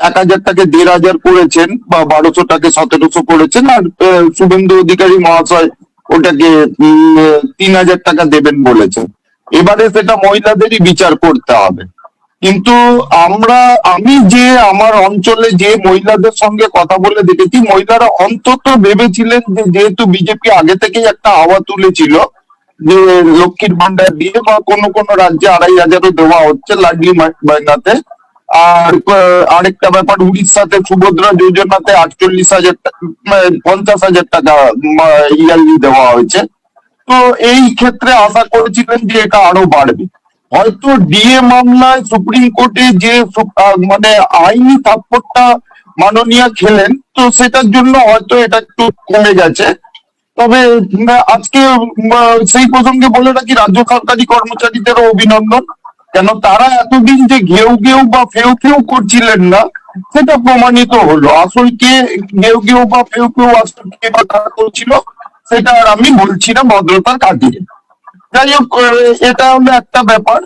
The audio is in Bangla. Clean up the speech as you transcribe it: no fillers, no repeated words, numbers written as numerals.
1,000টাকে 1,500 করেছেন বা 1,200টাকে 1,700 করেছেন, আর শুভেন্দু অধিকারী মহাশয় ওটাকে 3,000 টাকা দেবেন বলেছেন। এবারে সেটা মহিলাদেরই বিচার করতে হবে। কিন্তু আমি যে আমার অঞ্চলে যে মহিলাদের সঙ্গে কথা বলে দেখেছি, মহিলারা অন্তত ভেবেছিলেন যে যেহেতু বিজেপি আগে থেকেই একটা হাওয়া তুলেছিল যে লক্ষ্মীর ভান্ডার দিয়ে বা কোনো কোনো রাজ্যে 2,500 দেওয়া হচ্ছে লাডলি বায়নাতে, আর আরেকটা ব্যাপার উড়িষ্যাতে সুভদ্রা যোজনাতে 48,000 50,000 টাকা ইয়ারলি দেওয়া হয়েছে। তো এই ক্ষেত্রে আশা করেছিলেন যে এটা আরো বাড়বে। হয়তো ডিএ মামলায় সুপ্রিম কোর্টে যে মানে আইনি থাপ্পড়টা মাননীয় খেলেন, তো সেটার জন্য হয়তো এটা একটু কমে গেছে। তবে আজকে সেই প্রসঙ্গে বলে রাখি, রাজ্য সরকারি কর্মচারীদেরও অভিনন্দন, কেন তারা এতদিন যে ঘেউ ঘেউ বা ফেউ ফেউ করছিলেন না, সেটা প্রমাণিত হলো। আসল কে ঘেউ ঘেউ বা ফেউ ফেউ আসল কে বা কারা করছিল সেটা আর আমি বলছি না ভদ্রতার খাতিরে। যাই হোক, এটা হলো একটা ব্যাপার।